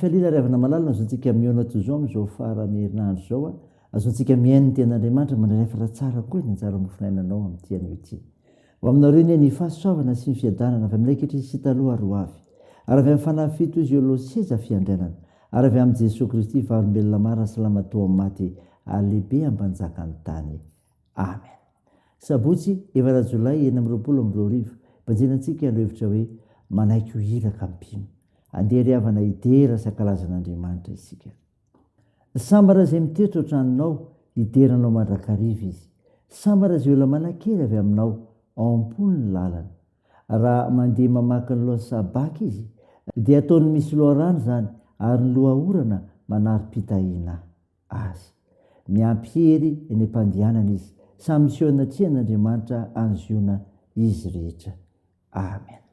fialina riavana malalina azontsika miona toy zao am'izao farany herinandro zao a azontsika miainy ny tean'andriamanitra mandrayfara tsara koa ny anjara mofinainanao amin'ity anio ity ho aminareo ny fahasoavana sy ny fiadanana avy amin'ilay kehitriny sy taloha ro avy ary avy amin'ny fanahy fito izy eo loha seza fiandrianana ary avy amin'i Jesosy Kristy varombelona marina salamatoa amin'ny maty alehibe ambanjakany tany amen. Sabotsy 2 Jolay 2020 banjinantsika no hevitra hoe manaiky ho iraka mpino andeha riavana idera sakalazan'Andriamanitra isika. Sambara izay mitoetra ohatranonao hideranao mandrakariva izy. Sambara izay olona manan-kely avy aminao ao am-pony ny lalana. Raha mandeha mamaky ny lohan'ny sabaka izy dia ataony misy loharano zany ary ny lohaorana manaro-pitahiana azy. Miampy hery ny mpandehanana izy. Samy miseho anatrehan'Andriamanitra anziona izy rehetra. Amen.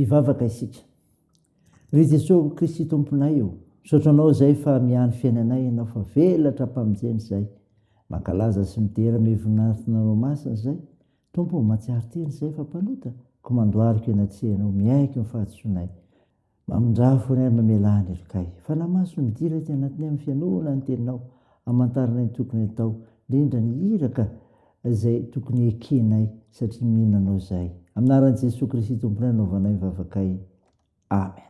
Ivavaka isika. Ry Jesosy Kristy tomponay io, sotranao zay fa miany fiainanay ianao fa velatra mpamonjeny zay. Mankalaza sy midera mivonafinaanao masina zay. Tompo matsiaro teny zay fa mpanota, ko mandoariko enatsehanao miaiky ny fahatsoanay. Mamondrafo ny mamelany erikay. Fa namaso midira ty anatiny amin'ny fianona ny teninao, amantarana ny tokony atao, indrindra ny iraka zay tokony ekenay satria mihinanao zay. aminaran'i Jesosy Kristy tompony anaovanay mivavakay. Amen.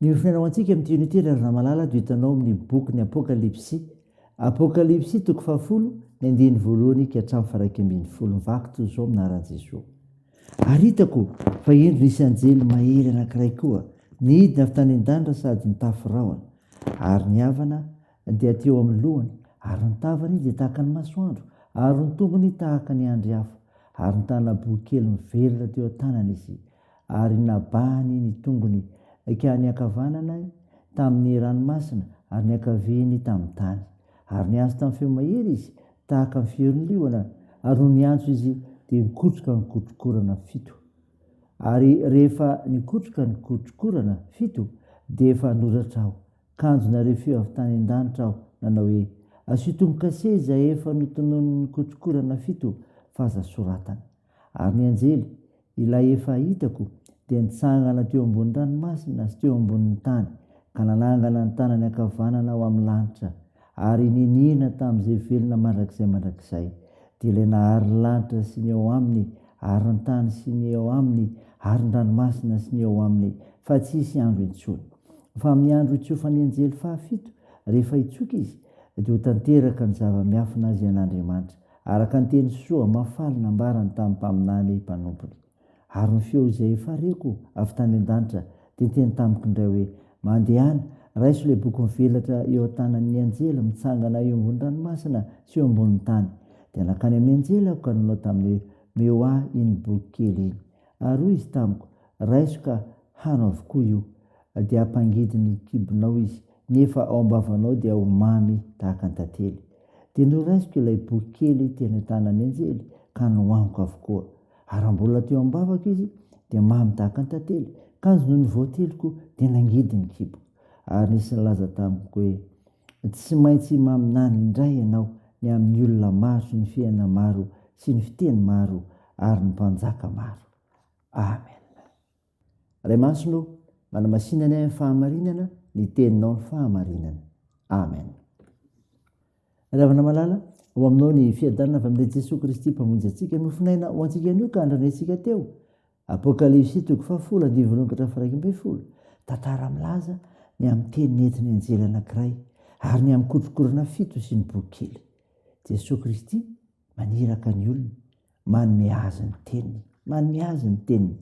Ny ofinaina ho antsika amin'ity unité raha malala dia hitanao amin'ny boky Apokalipsy. Apokalipsy 10 ny andiny voalohany ka hatramin'ny faraika ambin'ny folo mivaky toy izao aminaran'i Jesosy. Ary hitako fa eny nisy anjely mahery anankiray koa nidina avy tany an-danitra sady mitafy rahona, ary ny havana dia teo amin'ny lohany, ary ny tavany dia tahaka ny masoandro, ary ny tongony tahaka ny andry hafa, ary ny tanana boky kely mivelona teo an-tanany izy, ary nabahany ny tongony ka ny ankavanana tamin'ny ranomasina, ary ny ankaviny tamin'ny tany, ary ny azo tamin'ny feo mahery izy tahaka ny feon'ny liona, ary no niantso izy dia nikotroka ny kotrokorana 7. Ary rehefa nikotroka ny kotrokorana 7 dia efa noratra aho, kanjonareo feo avy tany an-danitra aho, nanao hoe: asotomboka se izay efa notonon'ny kotrokorana 7 fa aza soratana. Ary ny anjely ilay efa hitako dia nitsangana teo ambony ranomasina sy teo ambonin'ny tany, ka nanangana ny tanany ankavanana ao amin'ny lanitra, ary ninina tamin'izay velona mandrakizay, dia ilay nahary ny lanitra sy ny eo aminy, ary ny tany sy ny eo aminy, ary ny ranomasina sy ny eo aminy, fa tsisy andro intsony. Fa amin'ny andro itsofan'ny anjely faha-7 rehefa hitsoka izy, dia ho tanteraka ny zava-miafina azy an'Andriamanitra, araka ny teny soa mafaly nambarany tamin'ny mpaminany mpanompony. Ary ny feo izay efa reko avy tany an-danitra dia niteny tamiko indray hoe: mandehana, raiso ilay boky mivelatra eo an-tanan'ny anjely mitsangana eo ambony ranomasina sy eo ambonin'ny tany. Dia nakany amin'ny anjely aho ka nanao tamin'ny meo ahy iny boky kely iny. Ary hoy izy tamiko: raiso ka hano avokoa io, dia hampangidy ny kibonao izy, nefa ao am-bavanao dia ho mamy tahaka ny tantely. Dia noraisiko ilay boky kely teny an-tanan'ny anjely ka nohaniko avokoa, ary mbola teo am-bavako izy dia mamy tahaka ny tantely, kanjo noho ny voateliko dia nangidy ny kibo. Ary nisy nilaza tamiko hoe: tsy maintsy maminany indray ianao ny amin'ny olona maro sy ny fiaina maro sy ny fiteny maro ary ny mpanjaka maro. Amen. Ray masino, manamasinany amin'ny fahamarinana, ny teninao ny fahamarinana. Amen. Ravana malala, ho aminao ny fiadanana avy amin'ilay Jesosy Kristy mpamonjy antsika, nofinaina ho antsika anio ka andranetsika teo. Apokalipsy 10:1-20. Tantara milaza ny amin'ny teny nentin'ny anjely anankiray, ary ny amin'ny kotrokorana 7 sy ny boky kely. Jesosy Kristy maniraka ny olona, manome azy ny teniny, manome azy ny teniny.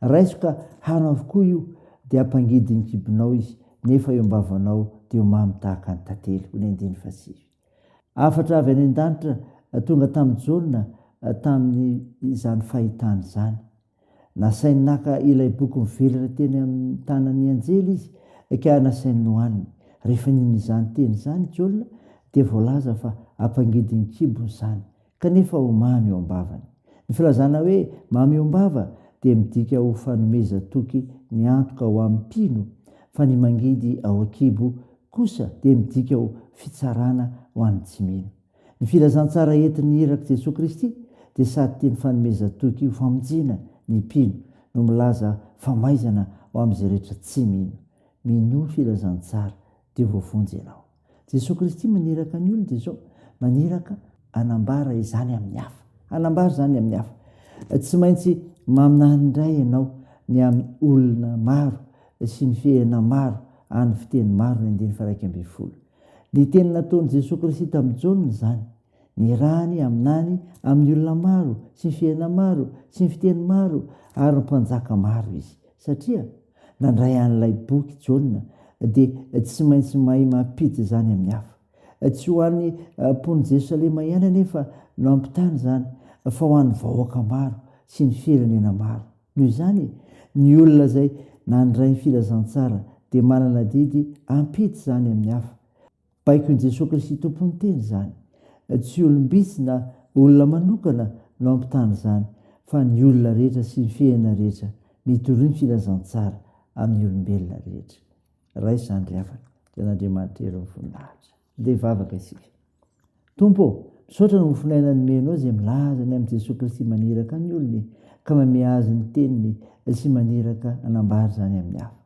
Raiso ka hano avokoa io, dia hampangidy ny kibonao izy, nefa eo am-bavanao dia ho mamy tahaka ny tantely. Ho ny andiny fasivy. Afatra avy any an-danitra tonga tamin'ny Jaona tamin'izany fahitany izany. Nasainy naka ilay boky mivelatra teny amin'ny tanan'ny anjely izy, ka nasainy nohaniny. Rehefa niny izany teny izany Jaona dia voalaza fa hampangidy ny kibony izany, kanefa ho mamy eo am-bavany. Ny filazana hoe mamy eo am-bava dia midika ho fanomezan-toky ny antoka ho amin'ny mpino, fa ny mangidy ao an-kibo kosa dia midika ho fitsarana ho an'ny tsy mino. Ny filazantsara entin'ny iraka Jesosy Kristy dia sady teny fanomezan-toky ho famonjena ny mpino, no milaza famaizana ho amin'izay rehetra tsy mino. Mino filazantsara dia voavonjy ianao. Jesosy Kristy maniraka ny olona dia zao, maniraka anambara izany amin'ny hafa, anambara izany amin'ny hafa. Tsy maintsy maminany indray ianao ny amin'ny olona maro sy ny fiaina maro, any fiteny maro, ny 1:20. Ny teny nataon'i Jesosy Kristy tamin'ny Jaona izany, ny rahany aminany amin'ny olona maro sy ny fiaina maro sy ny fiteny maro ary ny mpanjaka maro izy. Satria nandray an'ilay boky Jaona dia tsy maintsy mahay mampity izany amin'ny hafa. Tsy ho an'ny mpon'ny Jerosalema ihany nefa no ampitany izany, fa ho an'ny vahoaka maro sy ny firenena maro. Noho izany, ny olona izay nandray ny filazantsara dia manana didy ampity izany amin'ny hafa. Baikon'i Jesosy Kristy tompony teny izany. Tsy olombitsy na olona manokana no ampitany izany, fa ny olona rehetra sy ny fiaina rehetra, mitoroy ny filazantsara amin'ny olombelona rehetra. Ray izany ry havana, dia n'Andriamanitra ero amin'ny voninahitra. Dia vavaka isika. Tompo, misaotra no mofinaina ny menao izay milaza ny amin'i Jesosy Kristy maniraka ny olony, ka manome azy ny teniny sy maniraka anambara izany amin'ny hafa.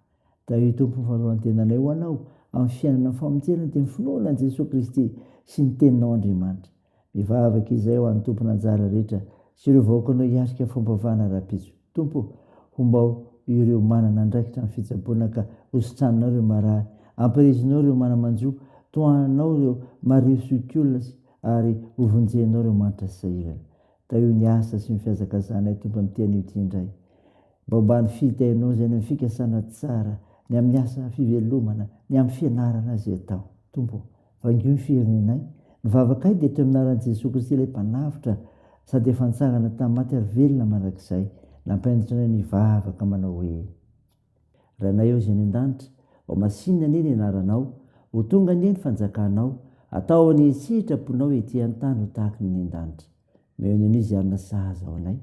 Da io tompo ny faharoa tenanay ho anao amin'ny fiainana famonjena dia ny finoana an'i Jesosy Kristy sy ny teninao Andriamanitra. Mivavaka izay ho an'ny tompony anjara rehetra sy ireo vahoakanao hiarika fombavahana rahampitso. Tompo, hombao ireo manana andraikitra amin'ny fitsaboana ka hositranonao ireo marahy, ampirizinao ireo manamanjoa, toanao ireo marisokolona ary hovonjenao ireo manitra sy sahirana. Tao ny asa sy ny fihazakazanay tompo amin'ity ity indray. Mba ny fitainao izay ny fikasana tsara, ny amin'ny asa fivelomana, ny amin'ny fianarana azy atao. Tompo, vangio ny firenenay, ny vavakay dia teo aminaran'i Jesosy Kristy ilay mpanavitra sady efa nitsangana tamin'ny maty ary velona mandrakizay, nampendritra anay ny vavaka manao hoe: Ranay eo izay ny an-danitra, ao masinina anie ny anaranao, ho tonga anie ny fanjakanao, atao any sitraponao ety an-tany ho tahaka ny an-danitra. Mehony an'izy arina sahaza ao anay,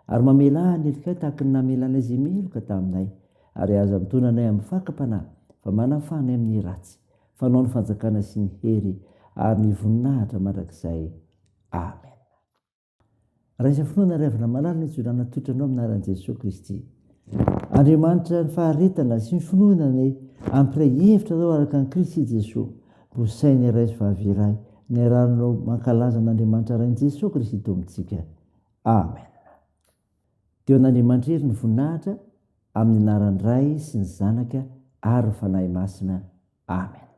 ary mamela ny helikay tahaka ny namelanay izay meloka taminay, ary aza mitonanay amin'ny fakapanahy, fa manafanay amin'ny ratsy, fanao ny fanjakana sy ny hery ary ny voninahitra mandrakizay. Amen. Raisa finoana revina malala ny tsorana totranao aminaran'i Jesosy Kristy. Andriamanitra ny faharetana sy ny finoanany ampiray hevitra zao araka ny Kristy Jesosy. Bosainy iray sy vavy iray, ny ranonao mankalaza n'Andriamanitra rain'i Jesosy Kristy tombontsika. Amen. Teo an'Andriamanitra hery ny voninahitra amin'ny anaran'ny Ray sy ny Zanaka ary ny fanahy masina. Amen.